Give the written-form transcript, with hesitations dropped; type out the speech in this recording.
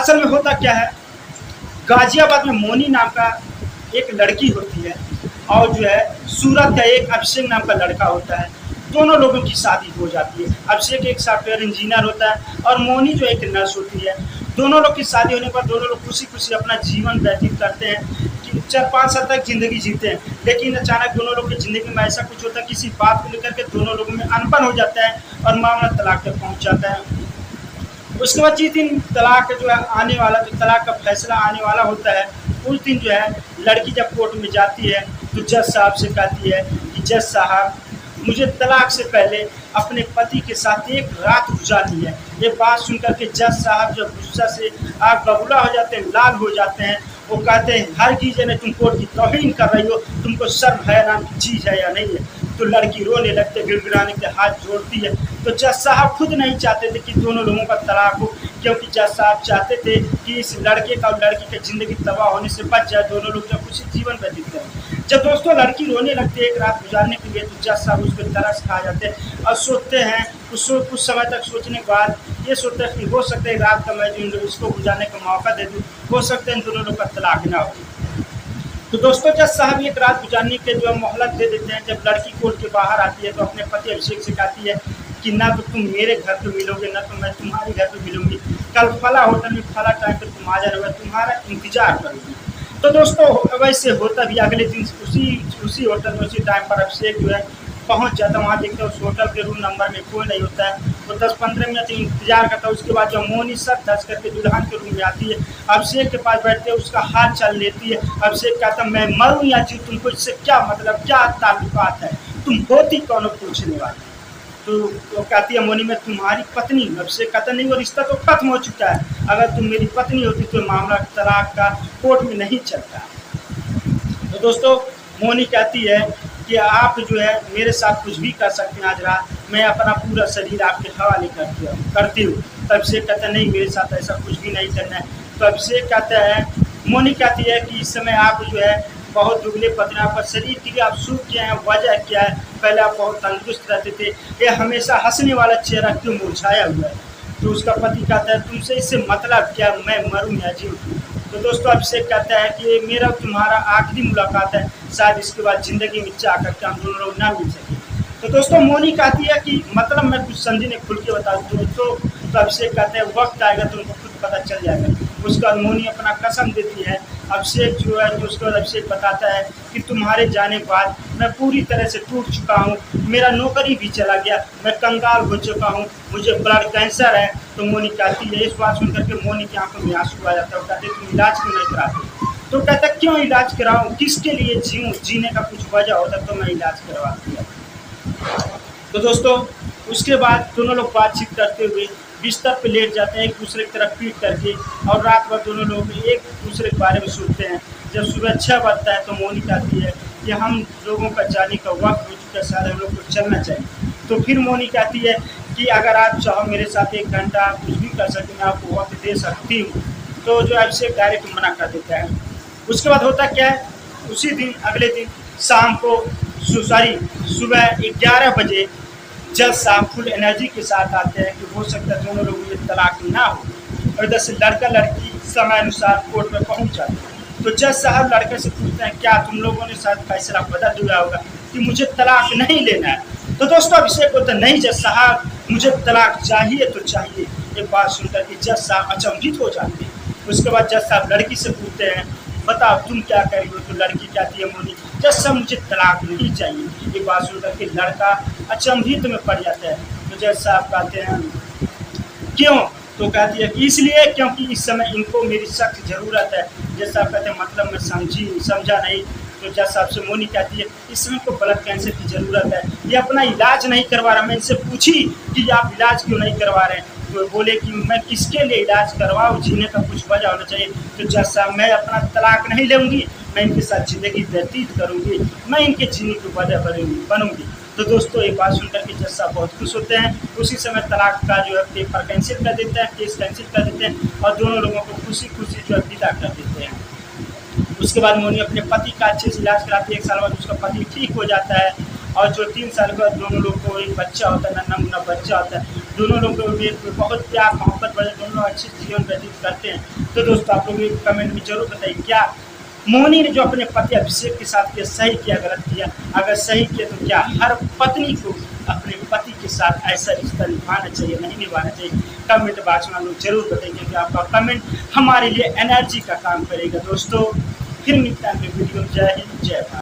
असल में होता क्या है, गाजियाबाद में मोनी नाम का एक लड़की होती है और जो है सूरत का एक अभिषेक नाम का लड़का होता है। दोनों लोगों की शादी हो जाती है। अभिषेक एक सॉफ्टवेयर इंजीनियर होता है और मोनी जो एक नर्स होती है। दोनों लोग की शादी होने पर दोनों लोग खुशी खुशी अपना जीवन व्यतीत करते हैं कि 4-5 साल तक जिंदगी जीते हैं। लेकिन अचानक दोनों लोग की जिंदगी में ऐसा कुछ होता है, किसी बात को लेकर के दोनों लोगों में अनबन हो जाता है और मामला तलाक तक पहुंच जाता है। उसके बाद जिस दिन तलाक जो है आने वाला, जो तलाक का फैसला आने वाला होता है, उस दिन जो है लड़की जब कोर्ट में जाती है तो जज साहब से कहती है कि जज साहब, मुझे तलाक से पहले अपने पति के साथ एक रात गुजारनी है। ये बात सुनकर के जज साहब जब गुस्सा से आग बबूला हो जाते हैं, लाल हो जाते हैं। वो कहते हैं, हर चीज़ ने तुम कोर्ट की तौहीन कर रही हो, तुमको शर्म है नाम की चीज़ है या नहीं है। तो लड़की रोने लगते, गिड़गिड़ाने के हाथ जोड़ती है। तो जज साहब खुद नहीं चाहते थे कि दोनों लोगों का तलाक हो, क्योंकि जज साहब चाहते थे कि इस लड़के का और लड़की की ज़िंदगी तबाह होने से बच जाए, दोनों लोग जब खुशी जीवन व्यतीत करें। जब दोस्तों लड़की रोने लगती है एक रात गुजारने के लिए, तो जज साहब उस पर तरस खा जाते हैं और सोचते हैं। कुछ समय तक सोचने के बाद ये सोचते हैं कि हो सकता है रात का मैं जो इसको गुजारने का मौका दे दूँ, हो सकता है इन दोनों लोग का तलाक ना हो। तो दोस्तों जज साहब एक रात गुजारने के जो मोहलत दे देते हैं। जब लड़की कोर्ट के बाहर आती है तो अपने पति अभिषेक से कहती है कि ना तो तुम मेरे घर पे मिलोगे, ना तो मैं तुम्हारे घर पे मिलूंगी। कल फला होटल में फला टाइम पे तुम आ जाना, मैं तुम्हारा इंतजार करूंगी। तो दोस्तों वैसे होता भी अगले दिन उसी होटल में उसी टाइम पर अभिषेक जो है पहुंच जाता है। वहाँ देखते हैं उस होटल के रूम नंबर में कोई नहीं होता है। वो 10-15 मिनट इंतजार करता है। उसके बाद जब मोनी सर धस करके दुल्हन के रूम में आती है, अभिषेक के पास बैठते हैं, उसका हाथ चल लेती है। अभिषेक कहता है, मैं मरूं या जी, तुमको इससे क्या मतलब, क्या ताल्लुकात है, तुम होती कौन हो पूछने वाली। तो वो कहती है मोनी, मैं तुम्हारी पत्नी। अभिषेक कहता नहीं, वो रिश्ता तो खत्म हो चुका है। अगर तुम मेरी पत्नी होती तो मामला तलाक का कोर्ट में नहीं चलता। तो दोस्तों मोनी कहती है कि आप जो है मेरे साथ कुछ भी कर सकते हैं, आज रात मैं अपना पूरा शरीर आपके हवाले करती हूँ। तो अभिषेक कहता है नहीं, मेरे साथ ऐसा कुछ भी नहीं करना है। तो अभिषेक कहता है, मोनी कहती है कि इस समय आप जो है बहुत दुबले पतले, आपका शरीर के लिए आप सूख गए हैं, वजह क्या है, पहले आप बहुत तंदुरुस्त रहते थे, ये हमेशा हंसने वाला चेहरा क्यों मुरझाया हुआ है। तो उसका पति कहता है, तुमसे इससे मतलब क्या, मैं मरूं या जीऊं। तो दोस्तों अभिषेक कहता है कि मेरा तुम्हारा आखिरी मुलाकात है, शायद इसके बाद ज़िंदगी में चाह करके हम दोनों लोग ना मिल सके। तो दोस्तों मोनी कहती है कि मतलब मैं कुछ समझी नहीं, खुल के बता दूँ। तो अभिषेक कहते हैं वक्त आएगा तो उनको खुद पता चल जाएगा। उसके बाद मोनी अपना कसम देती है। अभिषेक जो है, तो उसके बाद अभिषेक बताता है कि तुम्हारे जाने के बाद मैं पूरी तरह से टूट चुका हूँ, मेरा नौकरी भी चला गया, मैं कंगाल हो चुका हूँ, मुझे ब्लड कैंसर है। तो मोनी कहती है, इस बात सुन करके मोनी की आंखों में आंसू आ जाता है। वो कहते तुम इलाज क्यों नहीं कराते। तो कहता क्यों इलाज कराऊँ, किसके लिए जीऊँ, जीने का कुछ वजह होता तो मैं इलाज करवा दिया। तो दोस्तों उसके बाद दोनों लोग बातचीत करते हुए बिस्तर पे लेट जाते हैं, एक दूसरे की तरफ पीट करके, और रात भर दोनों लोग एक दूसरे के बारे में सोचते हैं। जब सुबह 6 बजता है तो मोनी कहती है कि हम लोगों का जाने का वक्त हो चुका है, शायद हम लोग को चलना चाहिए। तो फिर मोनी कहती है कि अगर आप चाहो मेरे साथ 1 घंटा कुछ भी कर सकते, मैं आपको वक्त दे सकती हूँ। तो जो अभिषेक डायरेक्ट मना कर देता है। उसके बाद होता क्या है, उसी दिन अगले दिन शाम को सुबह 11 बजे जज साहब फुल एनर्जी के साथ आते हैं कि हो सकता है दोनों लोगों में तलाक ना हो। और इधर से लड़का लड़की समय अनुसार कोर्ट में पहुंच जाते हैं। तो जज साहब लड़के से पूछते हैं, क्या तुम लोगों ने शायद फैसला बदल दिया होगा कि मुझे तलाक नहीं लेना है। तो दोस्तों अभिषेक बोलते हैं, नहीं जज साहब, मुझे तलाक चाहिए तो चाहिए। ये बात सुनकर के जज साहब अचंभित हो जाते हैं। उसके बाद जज साहब लड़की से पूछते हैं, बताओ तुम क्या करी हो। तो लड़की कहती है, मोनी जज साहब मुझे तलाक नहीं चाहिए। ये बात सुनकर के लड़का अचंभित में पड़ जाता है। तो जज साहब कहते हैं क्यों। तो कहती है कि इसलिए क्योंकि इस समय इनको मेरी सख्त ज़रूरत है। जज साहब कहते हैं मतलब मैं समझा नहीं। तो जज साहब से मोनी कहती है, इस समय को ब्लड कैंसर की ज़रूरत है, ये अपना इलाज नहीं करवा रहा। मैं इनसे पूछी कि आप इलाज क्यों नहीं करवा रहे हैं। तो बोले कि मैं किसके लिए इलाज करवाऊँ, जीने का कुछ वजह होना चाहिए। तो जज साहब, मैं अपना तलाक नहीं लूँगी, मैं इनके साथ ज़िंदगी व्यतीत करूँगी, मैं इनके जीने की वजह बनूँगी। तो दोस्तों ये बात सुनकर के जज साहब बहुत खुश होते हैं। उसी समय तलाक का जो है पेपर कैंसिल कर देते हैं, केस कैंसिल कर देते हैं और दोनों लोगों को खुशी खुशी जो है विदा कर देते हैं। उसके बाद मोनी अपने पति का अच्छे से इलाज कराती है। 1 साल बाद उसका पति ठीक हो जाता है और जो 3 साल के बाद दोनों लोग को एक बच्चा होता है, नन्हा मुन्ना बच्चा होता है। दोनों लोग बहुत प्यार मोहब्बत वाले, दोनों अच्छे जीवन व्यतीत करते हैं। तो दोस्तों आप लोग कमेंट में जरूर बताइए, क्या मोनी ने जो अपने पति अभिषेक के साथ किया सही किया गलत किया? अगर सही किया तो क्या हर पत्नी को अपने पति के साथ ऐसा रिश्ता निभाना चाहिए, नहीं निभाना चाहिए? कमेंट बॉक्स में आप लोग जरूर बताइए, क्योंकि आपका कमेंट हमारे लिए एनर्जी का काम करेगा। दोस्तों फिर मिलता है वीडियो। जय हिंद, जय भारत।